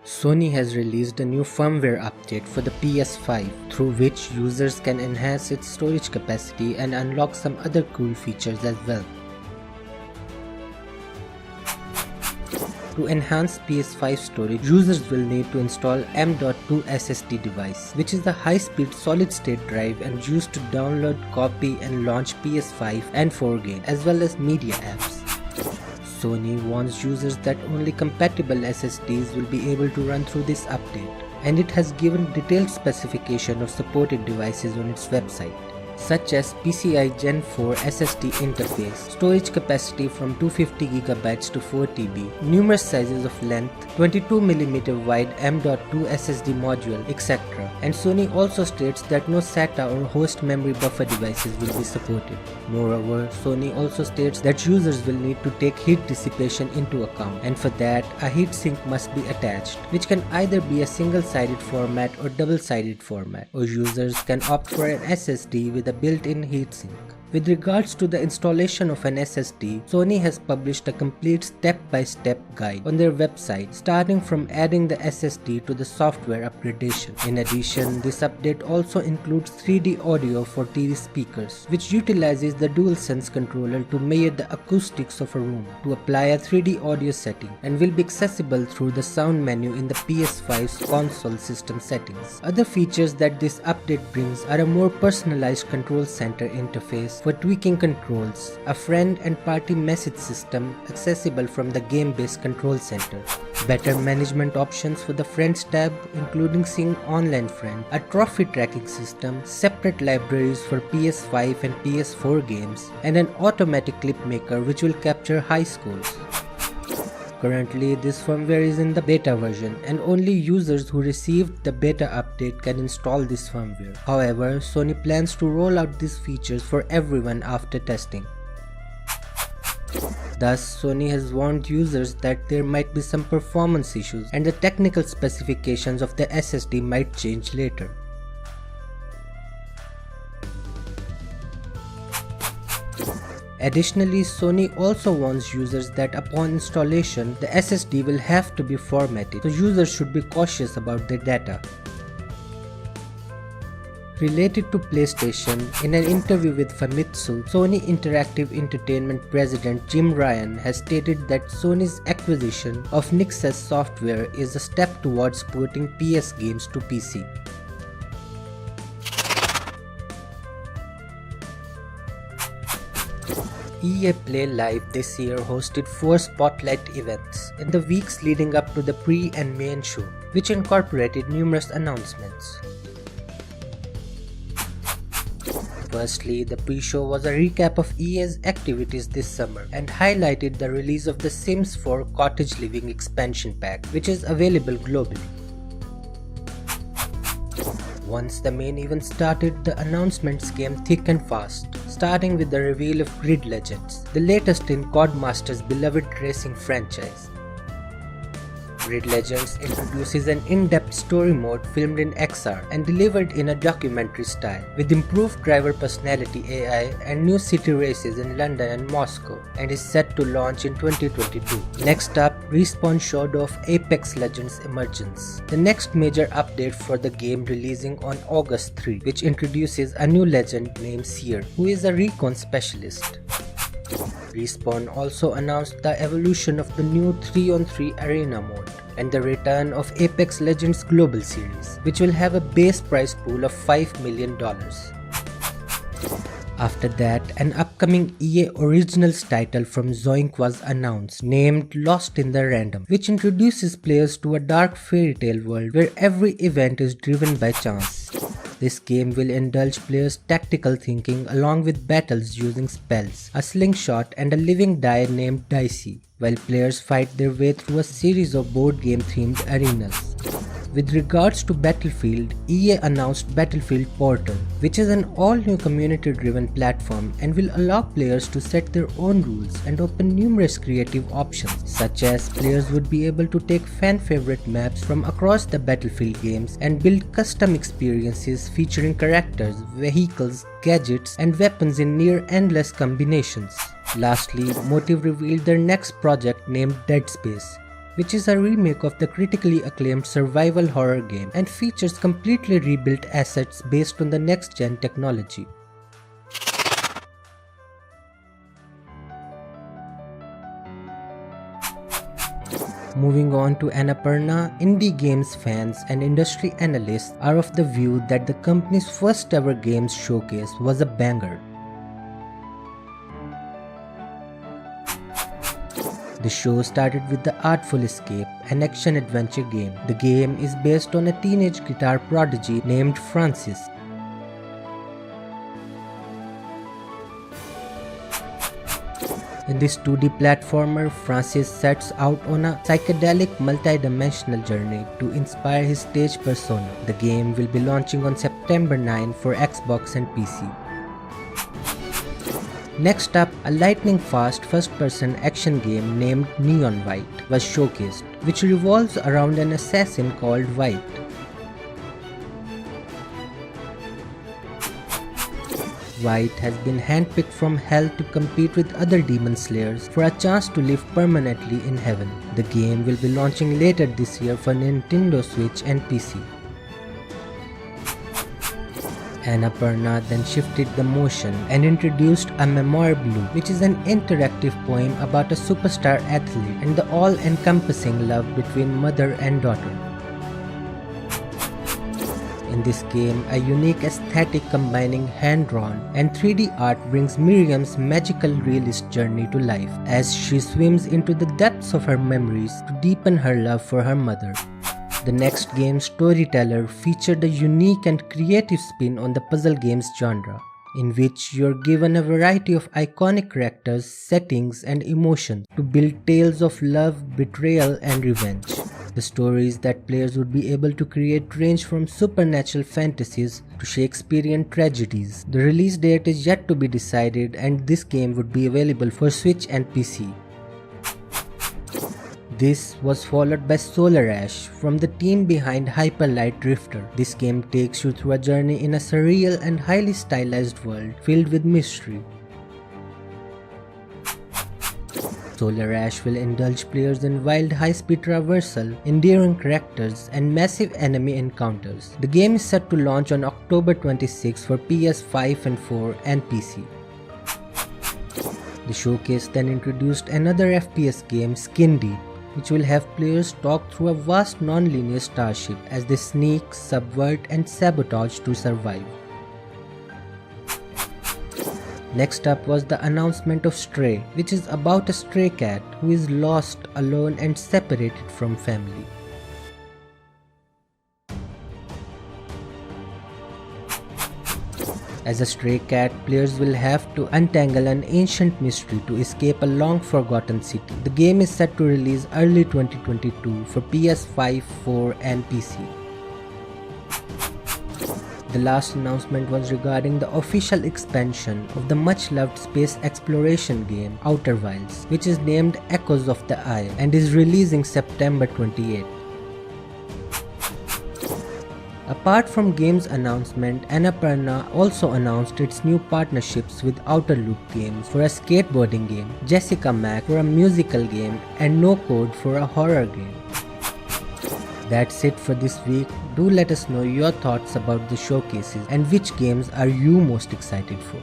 Sony has released a new firmware update for the PS5 through which users can enhance its storage capacity and unlock some other cool features as well. To enhance PS5 storage, users will need to install M.2 SSD device, which is the high-speed solid-state drive and used to download, copy and launch PS5 and 4 games, as well as media apps. Sony warns users that only compatible SSDs will be able to run through this update, and it has given detailed specification of supported devices on its website, such as PCI Gen 4 SSD interface, storage capacity from 250GB to 4TB, numerous sizes of length, 22mm wide M.2 SSD module, etc. And Sony also states that no SATA or host memory buffer devices will be supported. Moreover, Sony also states that users will need to take heat dissipation into account, and for that, a heatsink must be attached, which can either be a single-sided format or double-sided format, or users can opt for an SSD with a built-in heatsink. With regards to the installation of an SSD, Sony has published a complete step-by-step guide on their website, starting from adding the SSD to the software upgradation. In addition, this update also includes 3D audio for TV speakers, which utilizes the DualSense controller to measure the acoustics of a room to apply a 3D audio setting, and will be accessible through the sound menu in the PS5's console system settings. Other features that this update brings are a more personalized control center interface for tweaking controls, a friend and party message system accessible from the game-based control center, better management options for the Friends tab including seeing online friends, a trophy tracking system, separate libraries for PS5 and PS4 games, and an automatic clip maker which will capture high scores. Currently, this firmware is in the beta version, and only users who received the beta update can install this firmware. However, Sony plans to roll out these features for everyone after testing. Thus, Sony has warned users that there might be some performance issues and the technical specifications of the SSD might change later. Additionally, Sony also warns users that upon installation, the SSD will have to be formatted, so users should be cautious about their data. Related to PlayStation, in an interview with Famitsu, Sony Interactive Entertainment President Jim Ryan has stated that Sony's acquisition of 𝙃𝙃 software is a step towards porting PS games to PC. EA Play Live this year hosted 4 spotlight events in the weeks leading up to the pre and main show, which incorporated numerous announcements. Firstly, the pre-show was a recap of EA's activities this summer and highlighted the release of The Sims 4 Cottage Living expansion pack, which is available globally. Once the main event started, the announcements came thick and fast, starting with the reveal of Grid Legends, the latest in Codemasters' beloved racing franchise. Grid Legends introduces an in-depth story mode filmed in XR and delivered in a documentary style, with improved driver personality AI and new city races in London and Moscow, and is set to launch in 2022. Next up, Respawn showed off Apex Legends Emergence, the next major update for the game releasing on August 3, which introduces a new legend named Seer, who is a recon specialist. Respawn also announced the evolution of the new 3-on-3 arena mode and the return of Apex Legends Global Series, which will have a base prize pool of $5 million. After that, an upcoming EA Originals title from Zoink was announced, named Lost in the Random, which introduces players to a dark fairy tale world where every event is driven by chance. This game will indulge players' tactical thinking along with battles using spells, a slingshot and a living die named Dicey, while players fight their way through a series of board game themed arenas. With regards to Battlefield, EA announced Battlefield Portal, which is an all-new community-driven platform and will allow players to set their own rules and open numerous creative options, such as players would be able to take fan-favorite maps from across the Battlefield games and build custom experiences featuring characters, vehicles, gadgets, and weapons in near-endless combinations. Lastly, Motive revealed their next project named Dead Space, which is a remake of the critically acclaimed survival horror game and features completely rebuilt assets based on the next-gen technology. Moving on to Annapurna, indie games fans and industry analysts are of the view that the company's first ever games showcase was a banger. The show started with the Artful Escape, an action-adventure game. The game is based on a teenage guitar prodigy named Francis. In this 2D platformer, Francis sets out on a psychedelic multi-dimensional journey to inspire his stage persona. The game will be launching on September 9 for Xbox and PC. Next up, a lightning-fast first-person action game named Neon White was showcased, which revolves around an assassin called White. White has been handpicked from hell to compete with other demon slayers for a chance to live permanently in heaven. The game will be launching later this year for Nintendo Switch and PC. Annapurna then shifted the motion and introduced a Memoir Blue, which is an interactive poem about a superstar athlete and the all-encompassing love between mother and daughter. In this game, a unique aesthetic combining hand-drawn and 3D art brings Miriam's magical realist journey to life as she swims into the depths of her memories to deepen her love for her mother. The next game, Storyteller, featured a unique and creative spin on the puzzle games genre, in which you are given a variety of iconic characters, settings, and emotions to build tales of love, betrayal, and revenge. The stories that players would be able to create range from supernatural fantasies to Shakespearean tragedies. The release date is yet to be decided, and this game would be available for Switch and PC. This was followed by Solar Ash from the team behind Hyper Light Drifter. This game takes you through a journey in a surreal and highly stylized world filled with mystery. Solar Ash will indulge players in wild high-speed traversal, endearing characters, and massive enemy encounters. The game is set to launch on October 26 for PS5 and 4 and PC. The showcase then introduced another FPS game, Skin Deep, which will have players talk through a vast non-linear starship as they sneak, subvert, and sabotage to survive. Next up was the announcement of Stray, which is about a stray cat who is lost, alone, and separated from family. As a stray cat, players will have to untangle an ancient mystery to escape a long-forgotten city. The game is set to release early 2022 for PS5, 4, and PC. The last announcement was regarding the official expansion of the much-loved space exploration game Outer Wilds, which is named Echoes of the Isle and is releasing September 28. Apart from games announcement, Annapurna also announced its new partnerships with Outer Loop Games for a skateboarding game, Jessica Mac for a musical game, and No Code for a horror game. That's it for this week. Do let us know your thoughts about the showcases and which games are you most excited for.